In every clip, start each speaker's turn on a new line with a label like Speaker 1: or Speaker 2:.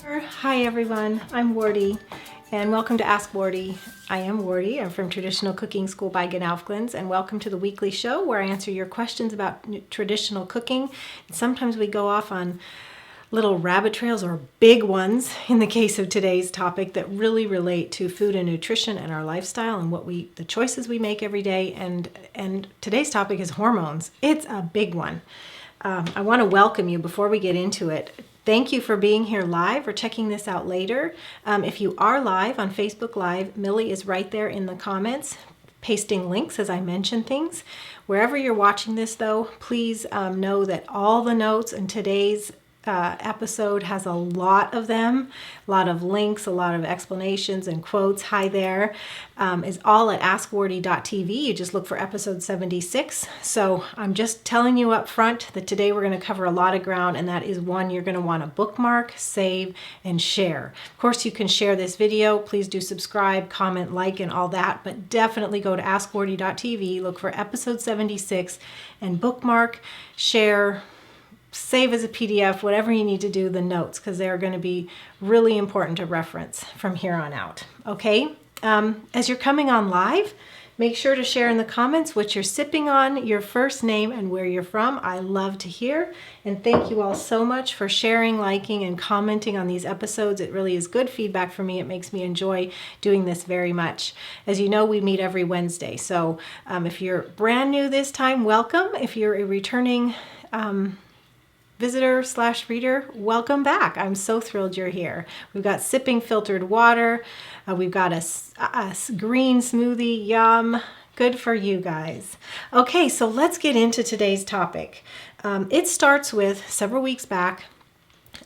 Speaker 1: Hi everyone, I'm Wardee and welcome to Ask Wardee. I am Wardee, I'm from Traditional Cooking School by Gnaufglins, and welcome to the weekly show where I answer your questions about traditional cooking. And sometimes we go off on little rabbit trails or big ones in the case of today's topic that really relate to food and nutrition and our lifestyle and the choices we make every day. And today's topic is hormones. It's a big one. I want to welcome you before we get into it. Thank you for being here live or checking this out later. If you are live on Facebook Live, Millie is right there in the comments, pasting links as I mention things. Wherever you're watching this though, please know that all the notes in today's episode has a lot of them, a lot of links, a lot of explanations and quotes. Hi there. Is all at askwardee.tv. You just look for episode 76. So I'm just telling you up front that today we're going to cover a lot of ground, and that is one you're going to want to bookmark, save, and share. Of course, you can share this video. Please do subscribe, comment, like, and all that, but definitely go to askwardee.tv, look for episode 76, and bookmark, share, save as a PDF, whatever you need to do, the notes, because they are going to be really important to reference from here on out. Okay, as you're coming on live, make sure to share in the comments what you're sipping on, your first name, and where you're from. I love to hear, and thank you all so much for sharing, liking, and commenting on these episodes. It really is good feedback for me. It makes me enjoy doing this very much. As you know, we meet every Wednesday, so if you're brand new this time, welcome. If you're a returning visitor/reader, welcome back. I'm so thrilled you're here. We've got sipping filtered water. We've got a green smoothie. Yum. Good for you guys. Okay, so let's get into today's topic. It starts with several weeks back.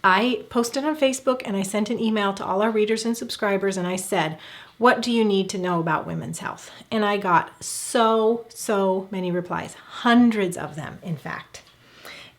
Speaker 1: I posted on Facebook and I sent an email to all our readers and subscribers, and I said, what do you need to know about women's health? And I got so many replies, hundreds of them, in fact.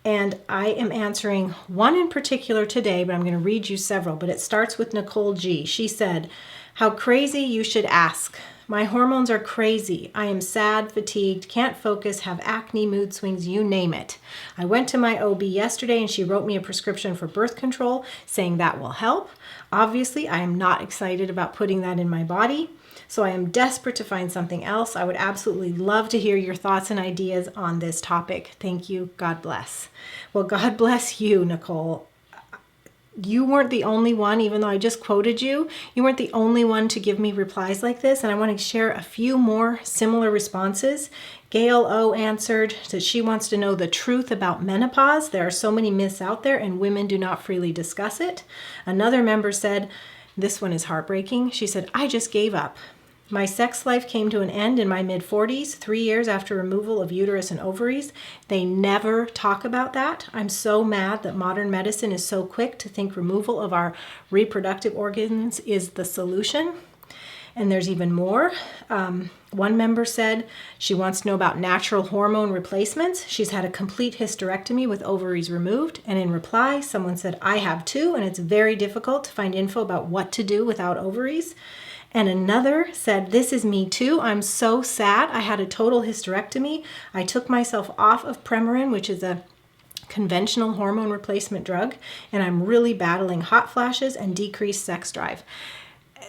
Speaker 1: And I am answering one in particular today, but I'm going to read you several. But it starts with Nicole G. She said, how crazy you should ask. My hormones are crazy. I am sad, fatigued, can't focus, have acne, mood swings, you name it. I went to my OB yesterday and she wrote me a prescription for birth control saying that will help. Obviously, I am not excited about putting that in my body. So I am desperate to find something else. I would absolutely love to hear your thoughts and ideas on this topic. Thank you. God bless. Well, God bless you, Nicole. You weren't the only one, even though I just quoted you, you weren't the only one to give me replies like this. And I want to share a few more similar responses. Gail O answered that she wants to know the truth about menopause. There are so many myths out there and women do not freely discuss it. Another member said, this one is heartbreaking. She said, I just gave up. My sex life came to an end in my mid-40s, 3 years after removal of uterus and ovaries. They never talk about that. I'm so mad that modern medicine is so quick to think removal of our reproductive organs is the solution. And there's even more. One member said she wants to know about natural hormone replacements. She's had a complete hysterectomy with ovaries removed. And in reply, someone said, I have too, and it's very difficult to find info about what to do without ovaries. And another said, this is me too. I'm so sad. I had a total hysterectomy. I took myself off of Premarin, which is a conventional hormone replacement drug, and I'm really battling hot flashes and decreased sex drive.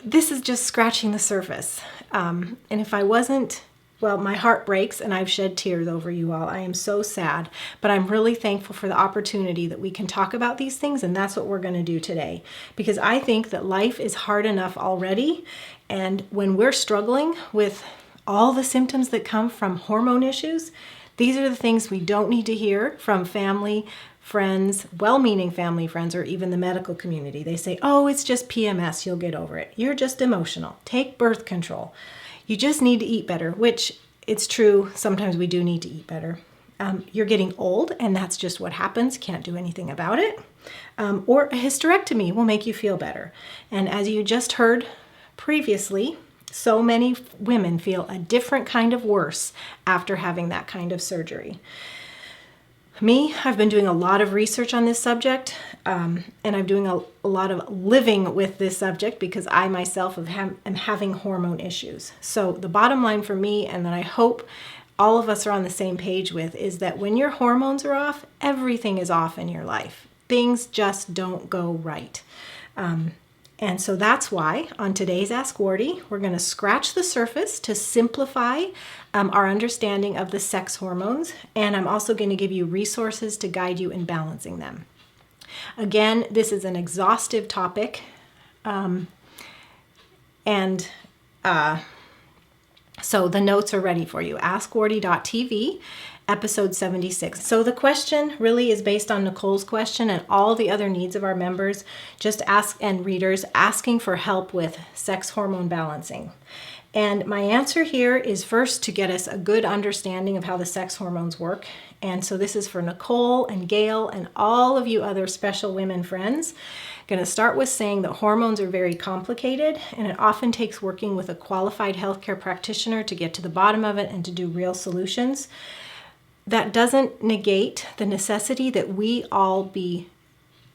Speaker 1: This is just scratching the surface. And if I wasn't, well, my heart breaks and I've shed tears over you all. I am so sad, but I'm really thankful for the opportunity that we can talk about these things, and that's what we're going to do today. Because I think that life is hard enough already, and when we're struggling with all the symptoms that come from hormone issues, these are the things we don't need to hear from family, friends, well-meaning family friends, or even the medical community. They say, oh, it's just PMS, you'll get over it. You're just emotional. Take birth control. You just need to eat better, which it's true. Sometimes we do need to eat better. You're getting old, and that's just what happens. Can't do anything about it. Or a hysterectomy will make you feel better. And as you just heard previously, so many women feel a different kind of worse after having that kind of surgery. Me, I've been doing a lot of research on this subject, and I'm doing a lot of living with this subject because I myself am having hormone issues. So the bottom line for me, and that I hope all of us are on the same page with, is that when your hormones are off, everything is off in your life. Things just don't go right. And so that's why on today's Ask Wardee, we're going to scratch the surface to simplify our understanding of the sex hormones. And I'm also going to give you resources to guide you in balancing them. Again, this is an exhaustive topic. So the notes are ready for you. AskWardee.tv, episode 76. So the question really is based on Nicole's question and all the other needs of our members, just ask and readers asking for help with sex hormone balancing. And my answer here is first to get us a good understanding of how the sex hormones work. And so this is for Nicole and Gail and all of you other special women friends. Going to start with saying that hormones are very complicated, and it often takes working with a qualified healthcare practitioner to get to the bottom of it and to do real solutions. That doesn't negate the necessity that we all be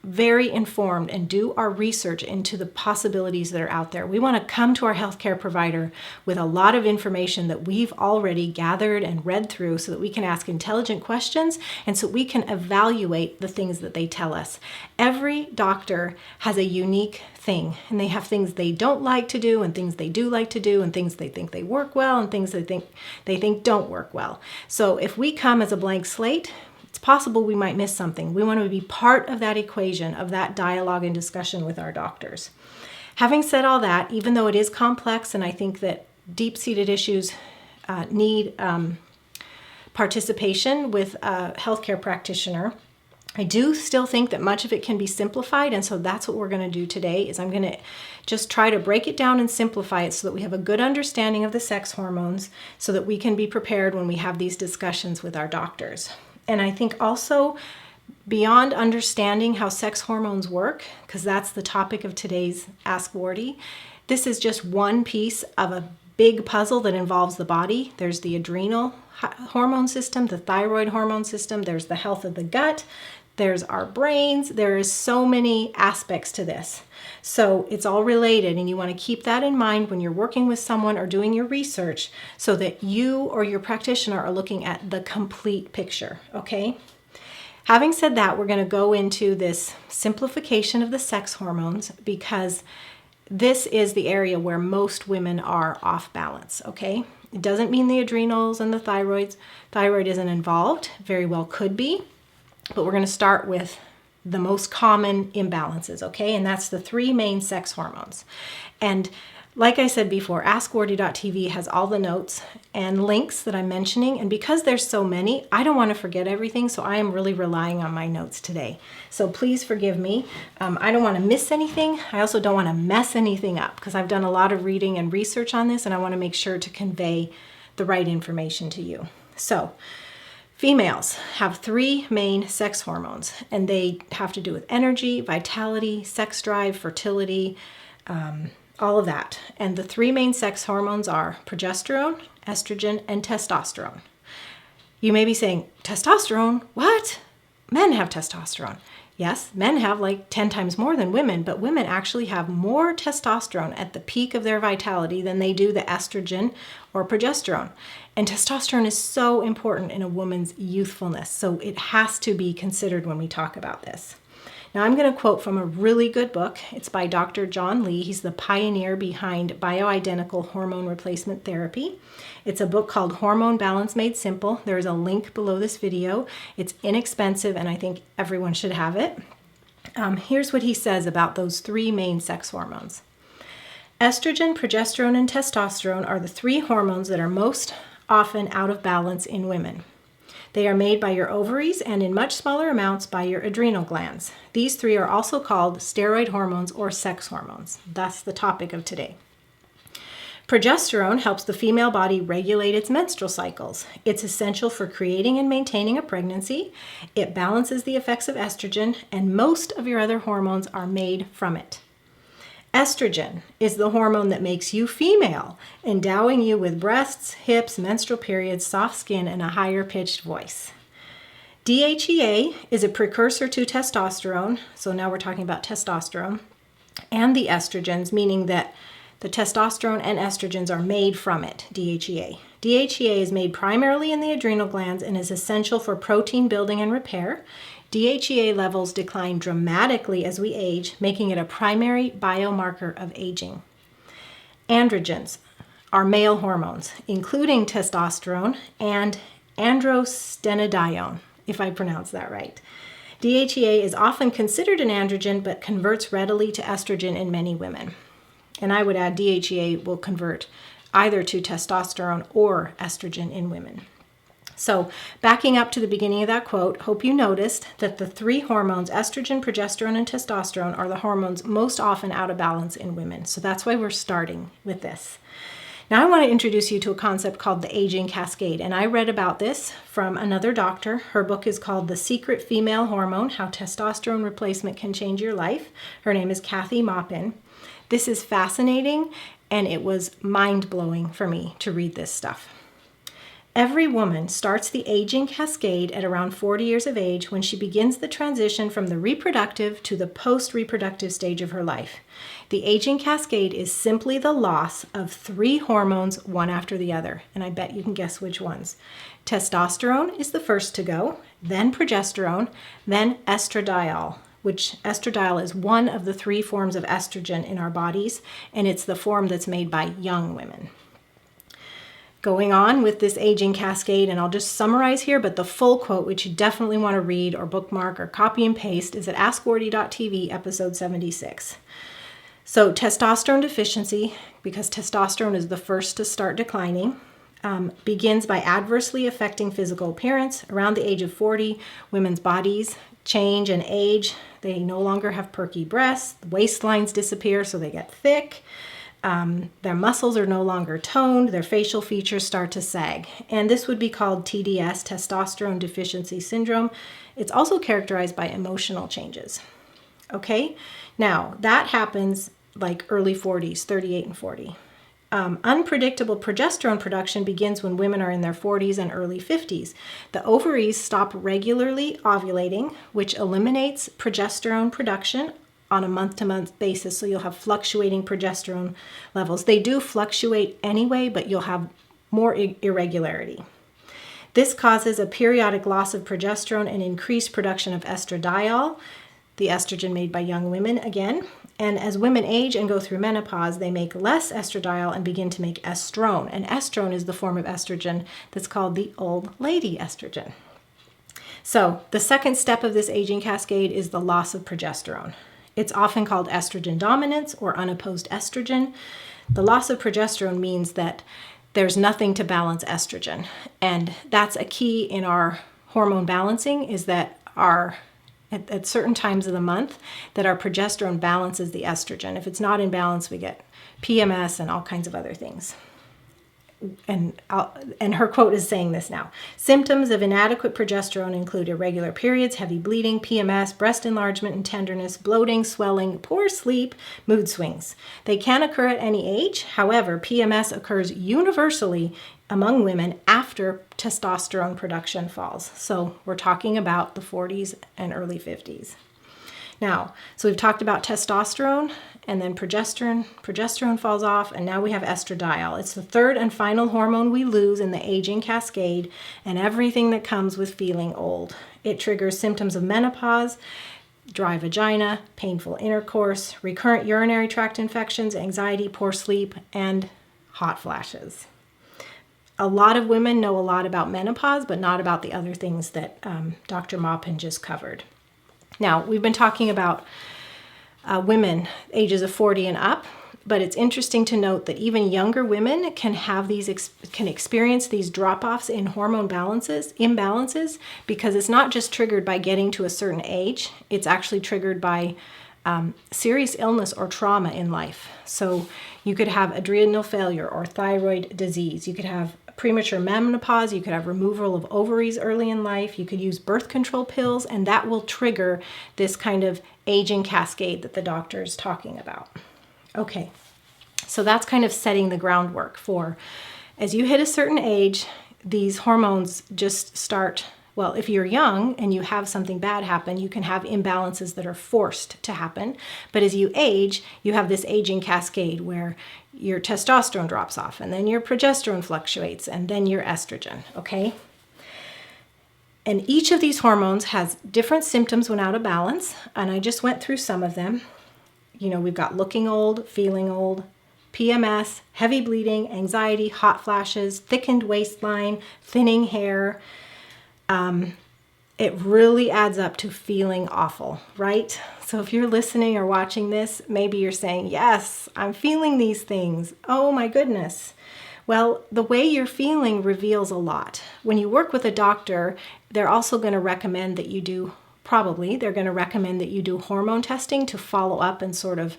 Speaker 1: very informed and do our research into the possibilities that are out there. We want to come to our healthcare provider with a lot of information that we've already gathered and read through so that we can ask intelligent questions and so we can evaluate the things that they tell us. Every doctor has a unique thing, and they have things they don't like to do and things they do like to do and things they think they work well and things they think don't work well. So if we come as a blank slate, it's possible we might miss something. We want to be part of that equation, of that dialogue and discussion with our doctors. Having said all that, even though it is complex and I think that deep-seated issues need participation with a healthcare practitioner, I do still think that much of it can be simplified, and so that's what we're going to do today. Is I'm going to just try to break it down and simplify it so that we have a good understanding of the sex hormones so that we can be prepared when we have these discussions with our doctors. And I think also beyond understanding how sex hormones work, because that's the topic of today's Ask Wardee, this is just one piece of a big puzzle that involves the body. There's the adrenal hormone system, the thyroid hormone system, there's the health of the gut, there's our brains, there is so many aspects to this. So it's all related, and you want to keep that in mind when you're working with someone or doing your research so that you or your practitioner are looking at the complete picture, okay? Having said that, we're going to go into this simplification of the sex hormones because this is the area where most women are off balance, okay? It doesn't mean the adrenals and the thyroid isn't involved. Very well could be, but we're going to start with the most common imbalances, okay? And that's the three main sex hormones. And like I said before, AskWardee.tv has all the notes and links that I'm mentioning. And because there's so many, I don't want to forget everything, so I am really relying on my notes today. So please forgive me. I don't want to miss anything. I also don't want to mess anything up because I've done a lot of reading and research on this, and I want to make sure to convey the right information to you. So, females have three main sex hormones, and they have to do with energy, vitality, sex drive, fertility, all of that. And the three main sex hormones are progesterone, estrogen, and testosterone. You may be saying, testosterone? What? Men have testosterone. Yes, men have like 10 times more than women, but women actually have more testosterone at the peak of their vitality than they do the estrogen or progesterone. And testosterone is so important in a woman's youthfulness, so it has to be considered when we talk about this. Now I'm going to quote from a really good book. It's by Dr. John Lee. He's the pioneer behind Bioidentical hormone replacement therapy. It's a book called Hormone Balance Made Simple. There's a link below this video. It's inexpensive, and I think everyone should have it. Here's what he says about those three main sex hormones. Estrogen, progesterone, and testosterone are the three hormones that are most often out of balance in women. They are made by your ovaries and in much smaller amounts by your adrenal glands. These three are also called steroid hormones or sex hormones. That's the topic of today. Progesterone helps the female body regulate its menstrual cycles. It's essential for creating and maintaining a pregnancy. It balances the effects of estrogen, and most of your other hormones are made from it. Estrogen is the hormone that makes you female, endowing you with breasts, hips, menstrual periods, soft skin, and a higher pitched voice. DHEA is a precursor to testosterone, so now we're talking about testosterone, and the estrogens, meaning that the testosterone and estrogens are made from it, DHEA. DHEA is made primarily in the adrenal glands and is essential for protein building and repair. DHEA levels decline dramatically as we age, making it a primary biomarker of aging. Androgens are male hormones, including testosterone and androstenedione, if I pronounce that right. DHEA is often considered an androgen, but converts readily to estrogen in many women. And I would add DHEA will convert either to testosterone or estrogen in women. So backing up to the beginning of that quote, hope you noticed that the three hormones, estrogen, progesterone, and testosterone, are the hormones most often out of balance in women. So that's why we're starting with this. Now I want to introduce you to a concept called the aging cascade. And I read about this from another doctor. Her book is called The Secret Female Hormone, How Testosterone Replacement Can Change Your Life. Her name is Kathy Maupin. This is fascinating, and it was mind-blowing for me to read this stuff. Every woman starts the aging cascade at around 40 years of age when she begins the transition from the reproductive to the post-reproductive stage of her life. The aging cascade is simply the loss of three hormones, one after the other, and I bet you can guess which ones. Testosterone is the first to go, then progesterone, then estradiol, which estradiol is one of the three forms of estrogen in our bodies, and it's the form that's made by young women. Going on with this aging cascade, and I'll just summarize here, but the full quote, which you definitely want to read or bookmark or copy and paste, is at AskWardee.tv, episode 76. So testosterone deficiency, because testosterone is the first to start declining, begins by adversely affecting physical appearance. Around the age of 40, women's bodies change and age. They no longer have perky breasts. The waistlines disappear, so they get thick. Their muscles are no longer toned. Their facial features start to sag. And this would be called TDS, testosterone deficiency syndrome. It's also characterized by emotional changes. Okay, now that happens like early 40s, 38 and 40. Unpredictable progesterone production begins when women are in their 40s and early 50s. The ovaries stop regularly ovulating, which eliminates progesterone production on a month-to-month basis, so you'll have fluctuating progesterone levels. They do fluctuate anyway, but you'll have more irregularity. This causes a periodic loss of progesterone and increased production of estradiol, the estrogen made by young women again. And as women age and go through menopause, they make less estradiol and begin to make estrone. And estrone is the form of estrogen that's called the old lady estrogen. So the second step of this aging cascade is the loss of progesterone. It's often called estrogen dominance or unopposed estrogen. The loss of progesterone means that there's nothing to balance estrogen. And that's a key in our hormone balancing, is that at certain times of the month, that our progesterone balances the estrogen. If it's not in balance, we get PMS and all kinds of other things. And her quote is saying this now. Symptoms of inadequate progesterone include irregular periods, heavy bleeding, PMS, breast enlargement and tenderness, bloating, swelling, poor sleep, mood swings. They can occur at any age. However, PMS occurs universally among women after testosterone production falls. So we're talking about the 40s and early 50s. Now, so we've talked about testosterone and then progesterone falls off, and now we have estradiol. It's the third and final hormone we lose in the aging cascade and everything that comes with feeling old. It triggers symptoms of menopause, dry vagina, painful intercourse, recurrent urinary tract infections, anxiety, poor sleep, and hot flashes. A lot of women know a lot about menopause, but not about the other things that Dr. Maupin just covered. Now, we've been talking about women ages of 40 and up, but it's interesting to note that even younger women can have can experience these drop-offs in hormone imbalances, because it's not just triggered by getting to a certain age. It's actually triggered by serious illness or trauma in life. So you could have adrenal failure or thyroid disease. You could have premature menopause. You could have removal of ovaries early in life. You could use birth control pills, and that will trigger this kind of aging cascade that the doctor is talking about. Okay, so that's kind of setting the groundwork for, as you hit a certain age, these hormones just start Well, if you're young and you have something bad happen, you can have imbalances that are forced to happen. But as you age, you have this aging cascade where your testosterone drops off, and then your progesterone fluctuates, and then your estrogen, okay? And each of these hormones has different symptoms when out of balance, and I just went through some of them. We've got looking old, feeling old, PMS, heavy bleeding, anxiety, hot flashes, thickened waistline, thinning hair. It really adds up to feeling awful, right? So if you're listening or watching this, maybe you're saying, yes, I'm feeling these things. Oh my goodness. Well, the way you're feeling reveals a lot. When you work with a doctor, they're also going to recommend that you do, they're going to recommend that you do hormone testing to follow up and sort of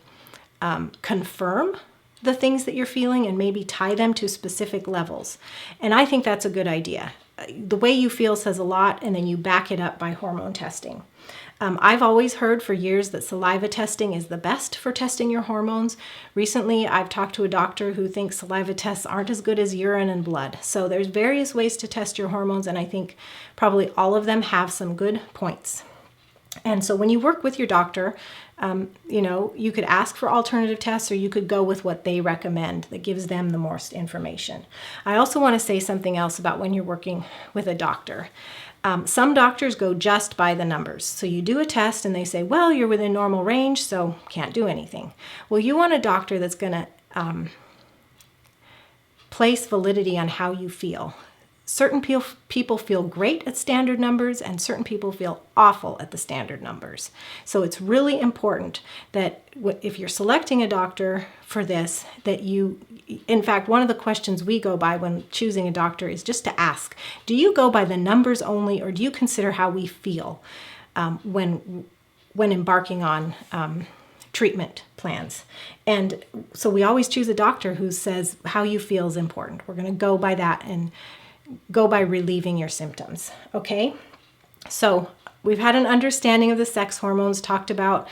Speaker 1: confirm the things that you're feeling and maybe tie them to specific levels. And I think that's a good idea. The way you feel says a lot, and then you back it up by hormone testing. I've always heard for years that saliva testing is the best for testing your hormones. Recently, I've talked to a doctor who thinks saliva tests aren't as good as urine and blood. So there's various ways to test your hormones, and I think probably all of them have some good points. And so when you work with your doctor, you could ask for alternative tests, or you could go with what they recommend that gives them the most information. I also want to say something else about when you're working with a doctor. Some doctors go just by the numbers. So you do a test and they say, well, you're within normal range, so can't do anything. Well, you want a doctor that's going to place validity on how you feel. Certain people feel great at standard numbers, and certain people feel awful at the standard numbers. So it's really important that if you're selecting a doctor for this, in fact, one of the questions we go by when choosing a doctor is just to ask, do you go by the numbers only, or do you consider how we feel when embarking on treatment plans? And so we always choose a doctor who says how you feel is important. We're going to go by that and go by relieving your symptoms, okay? So we've had an understanding of the sex hormones, talked about,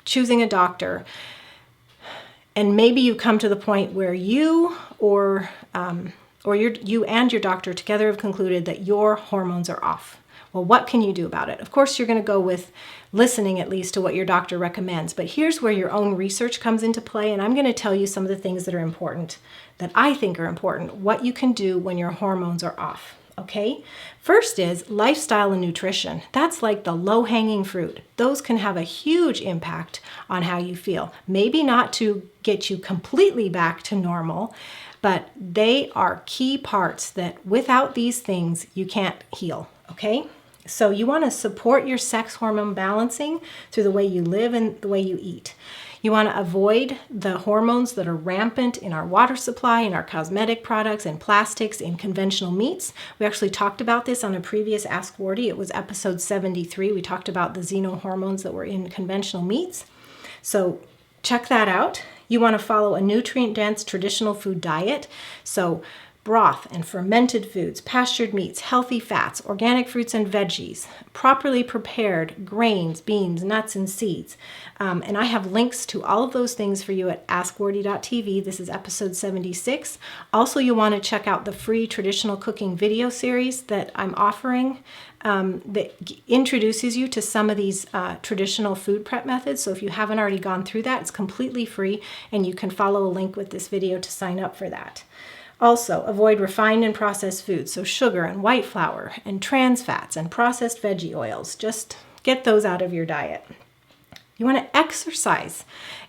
Speaker 1: choosing a doctor, and maybe you come to the point where you and your doctor together have concluded that your hormones are off. Well, what can you do about it? Of course, you're going to go with listening at least to what your doctor recommends, but here's where your own research comes into play, and I'm going to tell you some of the things that are important, that I think are important, what you can do when your hormones are off, okay? First is lifestyle and nutrition. That's like the low-hanging fruit. Those can have a huge impact on how you feel. Maybe not to get you completely back to normal, but they are key parts that without these things, you can't heal, okay? So you want to support your sex hormone balancing through the way you live and the way you eat. You want to avoid the hormones that are rampant in our water supply, in our cosmetic products, and plastics, in conventional meats. We actually talked about this on a previous Ask Wardee. It was episode 73. We talked about the xenohormones that were in conventional meats. So check that out. You want to follow a nutrient-dense traditional food diet. So broth and fermented foods, pastured meats, healthy fats, organic fruits and veggies, properly prepared grains, beans, nuts, and seeds. And I have links to all of those things for you at askwardee.tv. This is episode 76. Also, you want to check out the free traditional cooking video series that I'm offering that introduces you to some of these traditional food prep methods. So if you haven't already gone through that, it's completely free, and you can follow a link with this video to sign up for that. Also, avoid refined and processed foods, so sugar and white flour and trans fats and processed veggie oils. Just get those out of your diet. You want to exercise.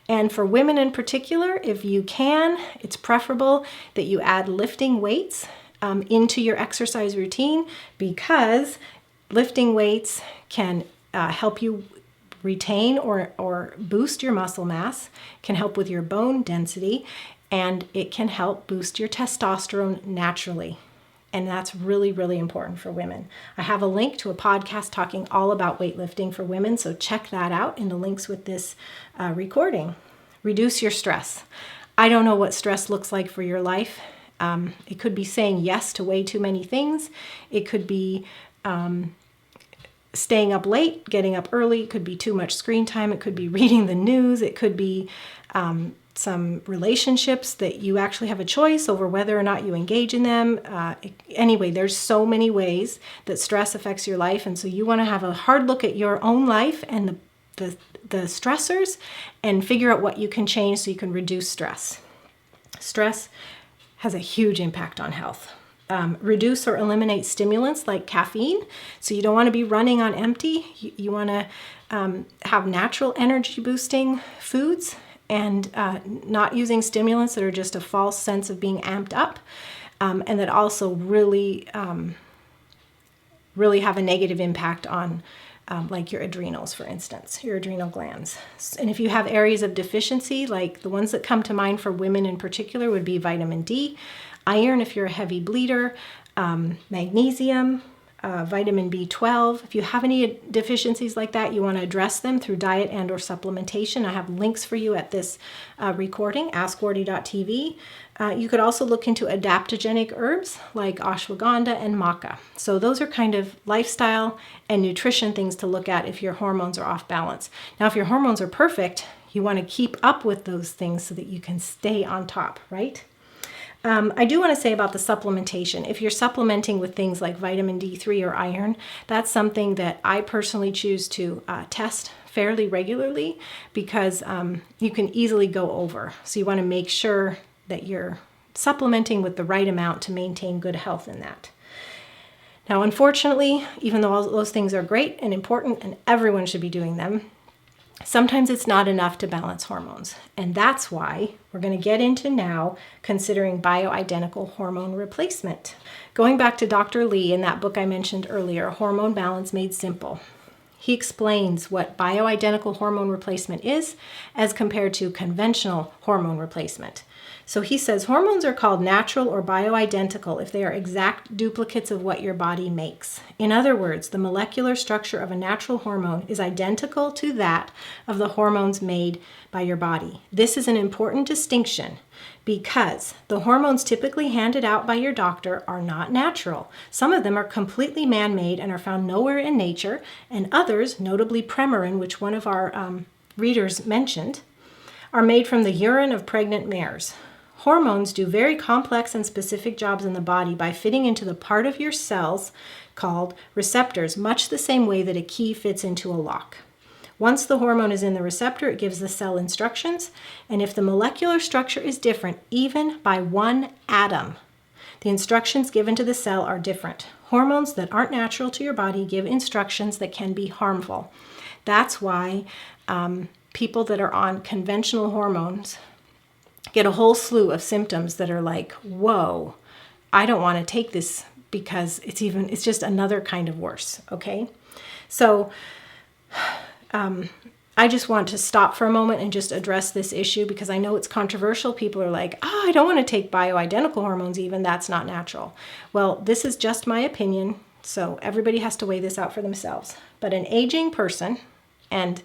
Speaker 1: And for women in particular, if you can, it's preferable that you add lifting weights into your exercise routine, because lifting weights can help you retain or boost your muscle mass, can help with your bone density, and it can help boost your testosterone naturally. And that's really, really important for women. I have a link to a podcast talking all about weightlifting for women, so check that out in the links with this recording. Reduce your stress. I don't know what stress looks like for your life. It could be saying yes to way too many things. It could be staying up late, getting up early. It could be too much screen time. It could be reading the news. It could be some relationships that you actually have a choice over whether or not you engage in them. Anyway, there's so many ways that stress affects your life. And so you want to have a hard look at your own life and the stressors and figure out what you can change so you can reduce stress. Stress has a huge impact on health. Reduce or eliminate stimulants like caffeine. So you don't want to be running on empty. You want to have natural energy boosting foods and not using stimulants that are just a false sense of being amped up, and that also really have a negative impact on like your adrenals, for instance, your adrenal glands. And if you have areas of deficiency, like the ones that come to mind for women in particular would be vitamin D, iron if you're a heavy bleeder, magnesium, vitamin B12. If you have any deficiencies like that, you want to address them through diet and or supplementation. I have links for you at this recording, askwardee.tv. You could also look into adaptogenic herbs like ashwagandha and maca. So those are kind of lifestyle and nutrition things to look at if your hormones are off balance. Now, if your hormones are perfect, you want to keep up with those things so that you can stay on top, right? I do want to say about the supplementation. If you're supplementing with things like vitamin D3 or iron, that's something that I personally choose to test fairly regularly because you can easily go over. So you want to make sure that you're supplementing with the right amount to maintain good health in that. Now, unfortunately, even though all those things are great and important and everyone should be doing them, sometimes it's not enough to balance hormones. And that's why we're going to get into now considering bioidentical hormone replacement. Going back to Dr. Lee in that book I mentioned earlier, Hormone Balance Made Simple, he explains what bioidentical hormone replacement is as compared to conventional hormone replacement. So he says hormones are called natural or bioidentical if they are exact duplicates of what your body makes. In other words, the molecular structure of a natural hormone is identical to that of the hormones made by your body. This is an important distinction because the hormones typically handed out by your doctor are not natural. Some of them are completely man-made and are found nowhere in nature, and others, notably Premarin, which one of our readers mentioned, are made from the urine of pregnant mares. Hormones do very complex and specific jobs in the body by fitting into the part of your cells called receptors, much the same way that a key fits into a lock. Once the hormone is in the receptor, it gives the cell instructions, and if the molecular structure is different, even by one atom, the instructions given to the cell are different. Hormones that aren't natural to your body give instructions that can be harmful. That's why people that are on conventional hormones get a whole slew of symptoms that are like, whoa, I don't want to take this because it's just another kind of worse, okay? So I just want to stop for a moment and just address this issue because I know it's controversial. People are like, I don't want to take bioidentical hormones even, that's not natural. Well, this is just my opinion, so everybody has to weigh this out for themselves. But an aging person, and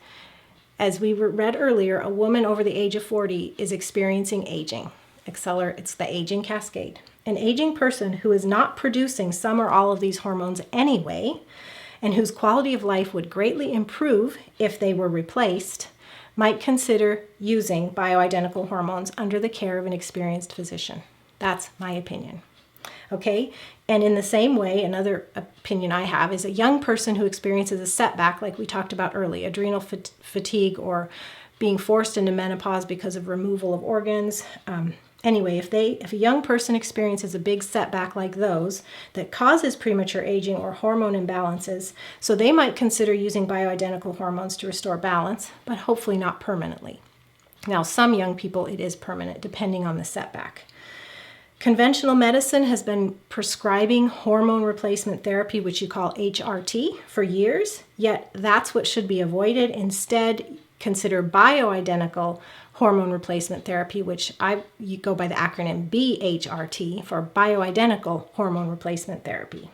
Speaker 1: as we read earlier, a woman over the age of 40 is experiencing aging. It's the aging cascade. An aging person who is not producing some or all of these hormones anyway, and whose quality of life would greatly improve if they were replaced, might consider using bioidentical hormones under the care of an experienced physician. That's my opinion. Okay? And in the same way, another opinion I have is a young person who experiences a setback, like we talked about earlier, adrenal fatigue or being forced into menopause because of removal of organs. Anyway, if a young person experiences a big setback like those that causes premature aging or hormone imbalances, so they might consider using bioidentical hormones to restore balance, but hopefully not permanently. Now, some young people, it is permanent, depending on the setback. Conventional medicine has been prescribing hormone replacement therapy, which you call HRT, for years, yet that's what should be avoided. Instead, consider bioidentical hormone replacement therapy, which you go by the acronym BHRT for bioidentical hormone replacement therapy.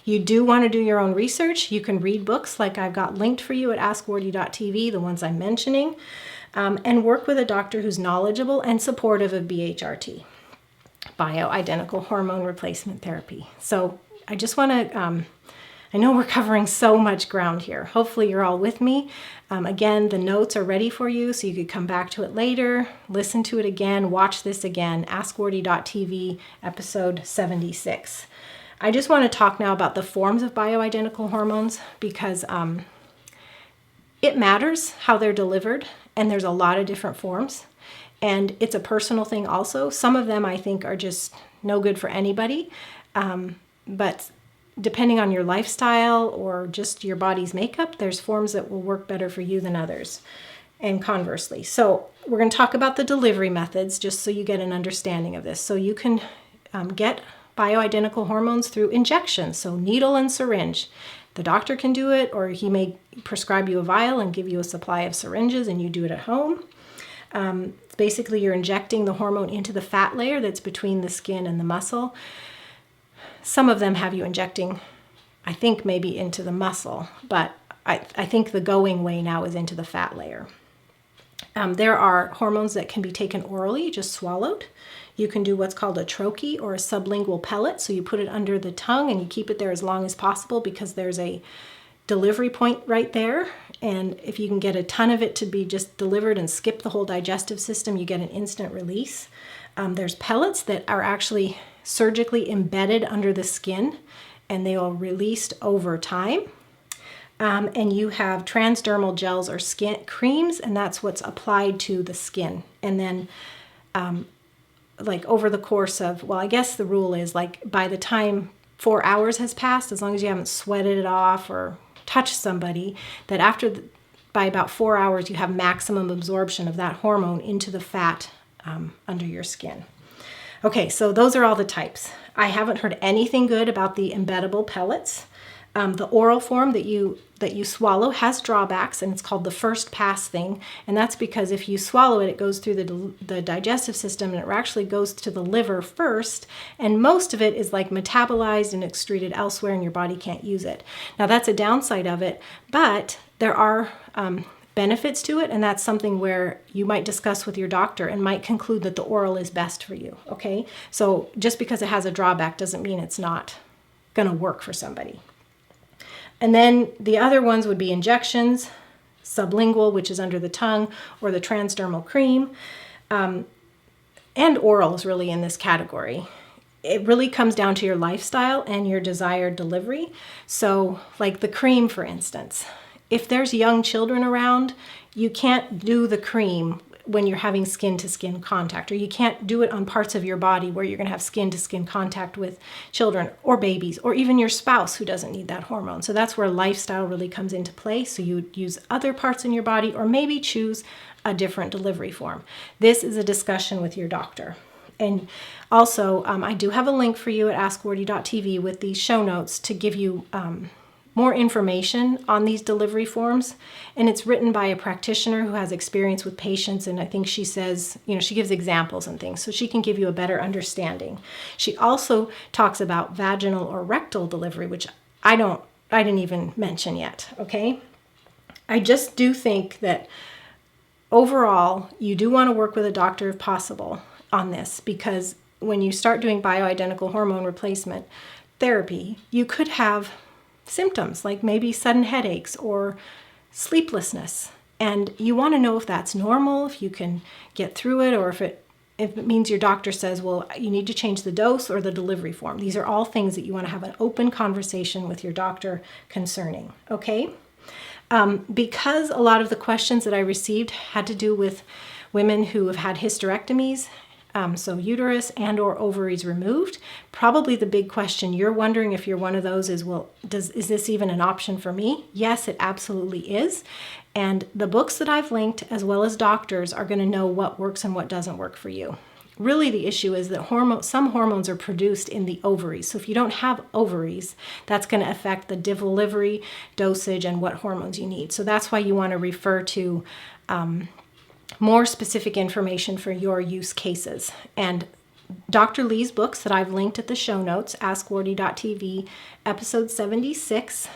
Speaker 1: You do want to do your own research. You can read books like I've got linked for you at askwardee.tv, the ones I'm mentioning, and work with a doctor who's knowledgeable and supportive of BHRT. Bioidentical hormone replacement therapy. So I just want to I know we're covering so much ground here. Hopefully you're all with me. Again, the notes are ready for you, so you could come back to it later, listen to it again, watch this again, AskWardee.tv, episode 76. I just want to talk now about the forms of bioidentical hormones because it matters how they're delivered, and there's a lot of different forms. And it's a personal thing also. Some of them I think are just no good for anybody, but depending on your lifestyle or just your body's makeup, there's forms that will work better for you than others, and conversely. So we're going to talk about the delivery methods just so you get an understanding of this. So you can get bioidentical hormones through injections, so needle and syringe. The doctor can do it, or he may prescribe you a vial and give you a supply of syringes and you do it at home. Basically, you're injecting the hormone into the fat layer that's between the skin and the muscle. Some of them have you injecting, I think, maybe into the muscle, but I think the going way now is into the fat layer. There are hormones that can be taken orally, just swallowed. You can do what's called a troche or a sublingual pellet. So you put it under the tongue and you keep it there as long as possible because there's a delivery point right there. And if you can get a ton of it to be just delivered and skip the whole digestive system, you get an instant release. There's pellets that are actually surgically embedded under the skin and they are released over time. And you have transdermal gels or skin creams, and that's what's applied to the skin. And then like over the course of, well, I guess the rule is like by the time 4 hours has passed, as long as you haven't sweated it off or touched somebody, that by about 4 hours, you have maximum absorption of that hormone into the fat under your skin. Okay, so those are all the types. I haven't heard anything good about the embeddable pellets. The oral form that you swallow has drawbacks, and it's called the first pass thing. And that's because if you swallow it, it goes through the digestive system, and it actually goes to the liver first. And most of it is like metabolized and excreted elsewhere, and your body can't use it. Now that's a downside of it, but there are benefits to it, and that's something where you might discuss with your doctor and might conclude that the oral is best for you. Okay, so just because it has a drawback doesn't mean it's not going to work for somebody. And then the other ones would be injections, sublingual, which is under the tongue, or the transdermal cream. And oral is really in this category. It really comes down to your lifestyle and your desired delivery. So like the cream, for instance, if there's young children around, you can't do the cream when you're having skin-to-skin contact, or you can't do it on parts of your body where you're going to have skin-to-skin contact with children or babies, or even your spouse who doesn't need that hormone. So that's where lifestyle really comes into play. So you would use other parts in your body, or maybe choose a different delivery form. This is a discussion with your doctor. And also, I do have a link for you at AskWardee.tv with these show notes to give you more information on these delivery forms. And it's written by a practitioner who has experience with patients. And I think she says, she gives examples and things so she can give you a better understanding. She also talks about vaginal or rectal delivery, which I didn't even mention yet. Okay. I just do think that overall, you do want to work with a doctor if possible on this, because when you start doing bioidentical hormone replacement therapy, you could have symptoms like maybe sudden headaches or sleeplessness. And you want to know if that's normal, if you can get through it, or if it means your doctor says, well, you need to change the dose or the delivery form. These are all things that you want to have an open conversation with your doctor concerning, okay? Because a lot of the questions that I received had to do with women who have had hysterectomies, so uterus and or ovaries removed. Probably the big question you're wondering if you're one of those is, well, is this even an option for me? Yes, it absolutely is. And the books that I've linked, as well as doctors, are going to know what works and what doesn't work for you. Really, the issue is that some hormones are produced in the ovaries. So if you don't have ovaries, that's going to affect the delivery, dosage, and what hormones you need. So that's why you want to refer to more specific information for your use cases. And Dr. Lee's books that I've linked at the show notes, AskWardee.tv, episode 76,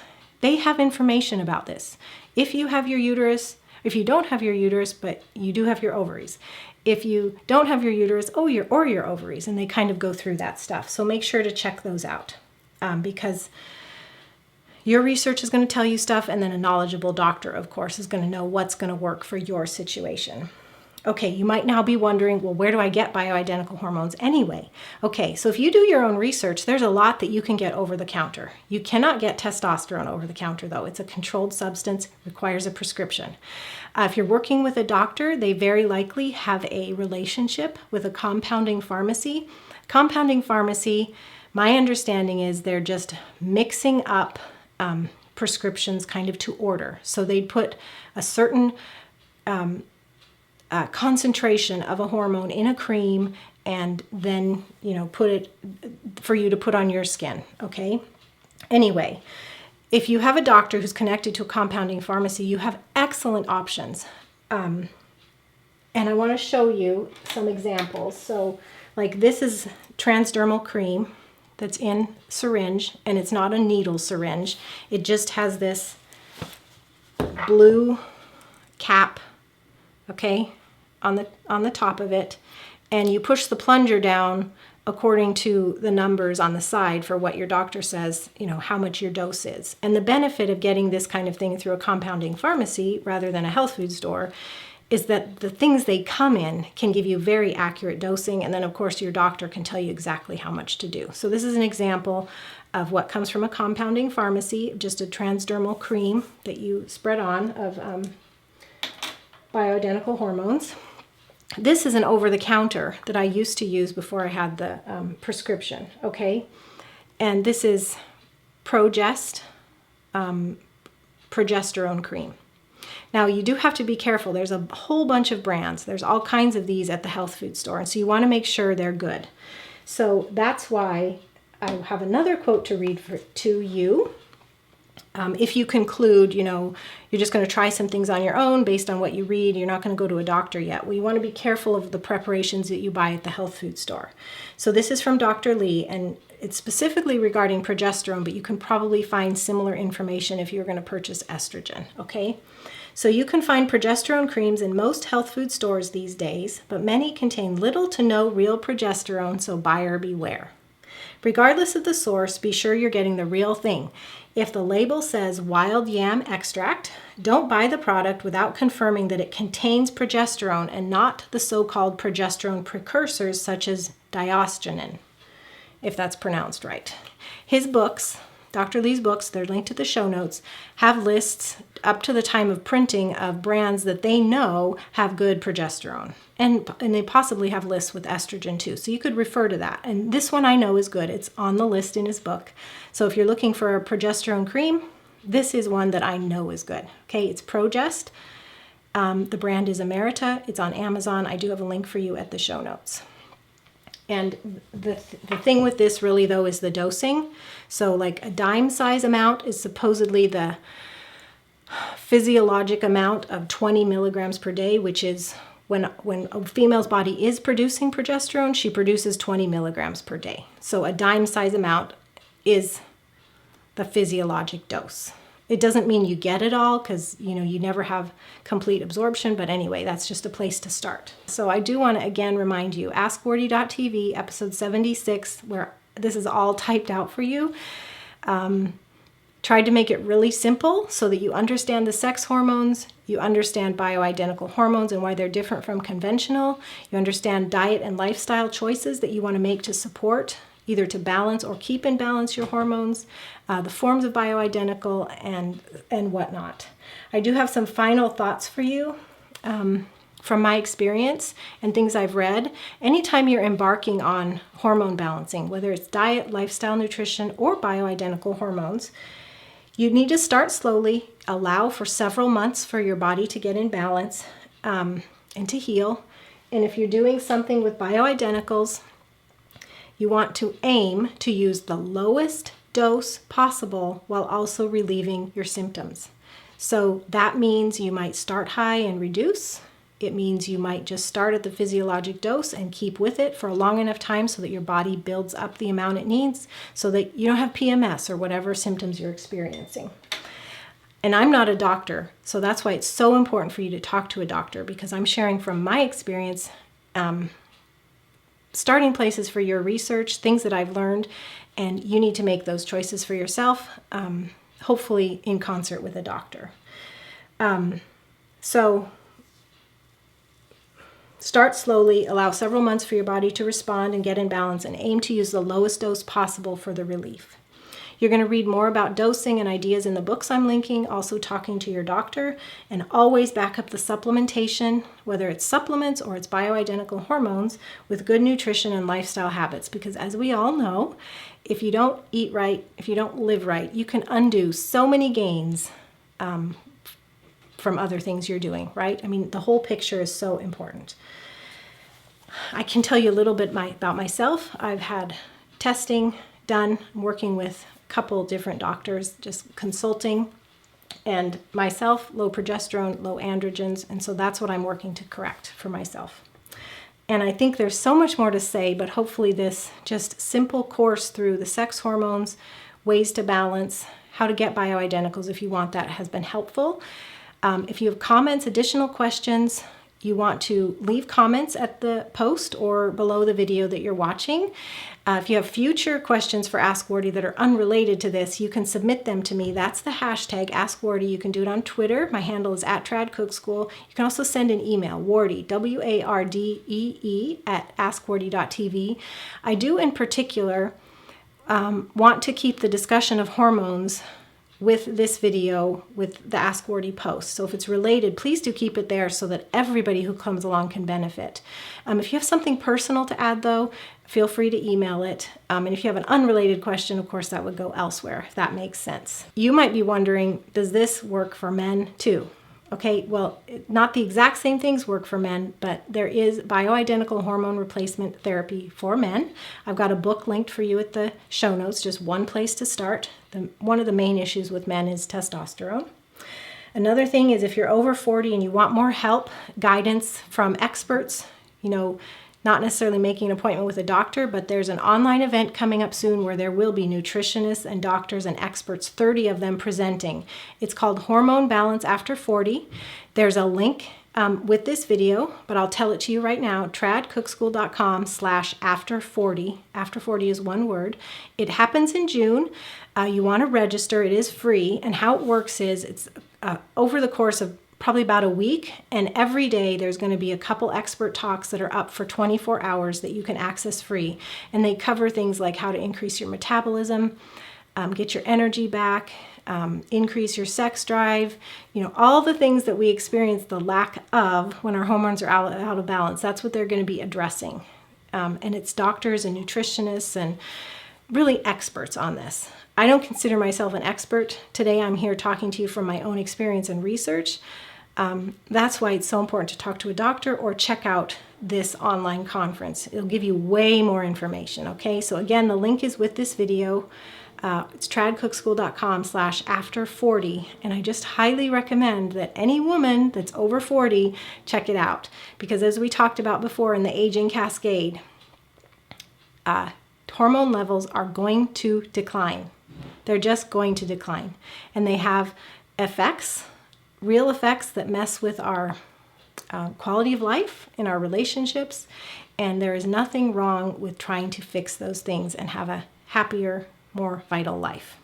Speaker 1: they have information about this. If you have your uterus, if you don't have your uterus, but you do have your ovaries. If you don't have your uterus, or your ovaries, and they kind of go through that stuff. So make sure to check those out because your research is going to tell you stuff, and then a knowledgeable doctor, of course, is going to know what's going to work for your situation. Okay, you might now be wondering, well, where do I get bioidentical hormones anyway? Okay, so if you do your own research, there's a lot that you can get over the counter. You cannot get testosterone over the counter, though. It's a controlled substance, requires a prescription. If you're working with a doctor, they very likely have a relationship with a compounding pharmacy. Compounding pharmacy, my understanding is they're just mixing up prescriptions kind of to order. So they'd put a certain concentration of a hormone in a cream and then, put it for you to put on your skin, okay? Anyway, if you have a doctor who's connected to a compounding pharmacy, you have excellent options. And I want to show you some examples. So, like, this is transdermal cream that's in syringe, and it's not a needle syringe. It just has this blue cap, okay, on the top of it, and you push the plunger down according to the numbers on the side for what your doctor says, how much your dose is. And the benefit of getting this kind of thing through a compounding pharmacy rather than a health food store is that the things they come in can give you very accurate dosing, and then of course your doctor can tell you exactly how much to do. So this is an example of what comes from a compounding pharmacy, just a transdermal cream that you spread on of bioidentical hormones. This is an over-the-counter that I used to use before I had the prescription, okay? And this is Progest progesterone cream. Now, you do have to be careful. There's a whole bunch of brands. There's all kinds of these at the health food store, and so you want to make sure they're good. So that's why I have another quote to read to you. If you conclude, you're just going to try some things on your own based on what you read, you're not going to go to a doctor yet. Well, you want to be careful of the preparations that you buy at the health food store. So this is from Dr. Lee, and it's specifically regarding progesterone, but you can probably find similar information if you're going to purchase estrogen, okay? So you can find progesterone creams in most health food stores these days, but many contain little to no real progesterone, so buyer beware. Regardless of the source, be sure you're getting the real thing. If the label says wild yam extract, don't buy the product without confirming that it contains progesterone and not the so-called progesterone precursors such as diosgenin, if that's pronounced right. His books, Dr. Lee's books, they're linked to the show notes, have lists up to the time of printing of brands that they know have good progesterone. And they possibly have lists with estrogen too. So you could refer to that. And this one I know is good. It's on the list in his book. So if you're looking for a progesterone cream, this is one that I know is good. Okay, it's Progest. The brand is Emerita. It's on Amazon. I do have a link for you at the show notes. And the thing with this really, though, is the dosing. So like a dime size amount is supposedly the physiologic amount of 20 milligrams per day, which is when a female's body is producing progesterone, she produces 20 milligrams per day. So a dime size amount is the physiologic dose. It doesn't mean you get it all because, you never have complete absorption. But anyway, that's just a place to start. So I do want to again remind you, AskWardee.tv, episode 76, where this is all typed out for you. Tried to make it really simple so that you understand the sex hormones, you understand bioidentical hormones and why they're different from conventional, you understand diet and lifestyle choices that you want to make to support, either to balance or keep in balance your hormones, the forms of bioidentical and whatnot. I do have some final thoughts for you from my experience and things I've read. Anytime you're embarking on hormone balancing, whether it's diet, lifestyle, nutrition, or bioidentical hormones, you need to start slowly, allow for several months for your body to get in balance and to heal. And if you're doing something with bioidenticals, you want to aim to use the lowest dose possible while also relieving your symptoms. So that means you might start high and reduce. It means you might just start at the physiologic dose and keep with it for a long enough time so that your body builds up the amount it needs so that you don't have PMS or whatever symptoms you're experiencing. And I'm not a doctor, so that's why it's so important for you to talk to a doctor, because I'm sharing from my experience, starting places for your research, things that I've learned, and you need to make those choices for yourself. hopefully in concert with a doctor. So start slowly, allow several months for your body to respond and get in balance, and aim to use the lowest dose possible for the relief. You're going to read more about dosing and ideas in the books I'm linking, also talking to your doctor, and always back up the supplementation, whether it's supplements or it's bioidentical hormones, with good nutrition and lifestyle habits. Because as we all know, if you don't eat right, if you don't live right, you can undo so many gains from other things you're doing, right? I mean, the whole picture is so important. I can tell you a little bit about myself. I've had testing done. I'm working with a couple different doctors, just consulting. And myself, low progesterone, low androgens. And so that's what I'm working to correct for myself. And I think there's so much more to say, but hopefully this just simple course through the sex hormones, ways to balance, how to get bioidenticals if you want that, has been helpful. If you have comments, additional questions, you want to leave comments at the post or below the video that you're watching. If you have future questions for Ask Wardee that are unrelated to this, you can submit them to me. That's the hashtag Ask Wardee. You can do it on Twitter. My handle is @TradCookSchool. You can also send an email, Wardee, WARDEE, @askwardee.tv. I do in particular want to keep the discussion of hormones with this video, with the Ask Wardee post. So if it's related, please do keep it there so that everybody who comes along can benefit. If you have something personal to add though, feel free to email it. And if you have an unrelated question, of course, that would go elsewhere, if that makes sense. You might be wondering, does this work for men too? Okay, well, not the exact same things work for men, but there is bioidentical hormone replacement therapy for men. I've got a book linked for you at the show notes, just one place to start. One of the main issues with men is testosterone. Another thing is if you're over 40 and you want more help, guidance from experts, not necessarily making an appointment with a doctor, but there's an online event coming up soon where there will be nutritionists and doctors and experts, 30 of them presenting. It's called Hormone Balance After 40. There's a link with this video, but I'll tell it to you right now, tradcookschool.com/after40. After 40 is one word. It happens in June. You want to register. It is free. And how it works is it's over the course of probably about a week, and every day there's going to be a couple expert talks that are up for 24 hours that you can access free. And they cover things like how to increase your metabolism, get your energy back, increase your sex drive, all the things that we experience the lack of when our hormones are out of balance. That's what they're going to be addressing. And it's doctors and nutritionists and really experts on this. I don't consider myself an expert. Today I'm here talking to you from my own experience and research. That's why it's so important to talk to a doctor or check out this online conference. It'll give you way more information, okay? So again, the link is with this video. It's tradcookschool.com/after40. And I just highly recommend that any woman that's over 40 check it out. Because as we talked about before in the aging cascade, hormone levels are going to decline. They're just going to decline. And they have effects, real effects that mess with our quality of life in our relationships. And there is nothing wrong with trying to fix those things and have a happier, more vital life.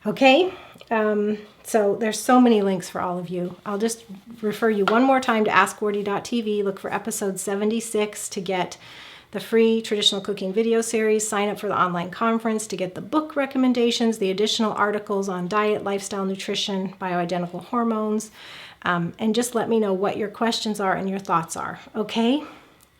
Speaker 1: Okay, so there's so many links for all of you. I'll just refer you one more time to askwardee.tv. Look for episode 76 to get the free traditional cooking video series. Sign up for the online conference to get the book recommendations, the additional articles on diet, lifestyle, nutrition, bioidentical hormones, and just let me know what your questions are and your thoughts are, okay?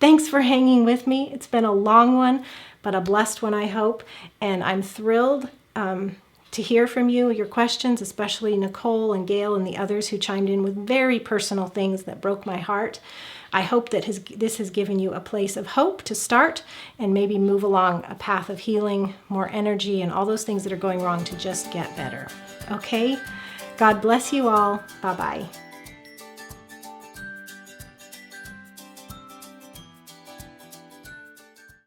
Speaker 1: Thanks for hanging with me. It's been a long one, but a blessed one, I hope, and I'm thrilled to hear from you, your questions, especially Nicole and Gail and the others who chimed in with very personal things that broke my heart. I hope that this has given you a place of hope to start and maybe move along a path of healing, more energy, and all those things that are going wrong to just get better. Okay? God bless you all. Bye-bye.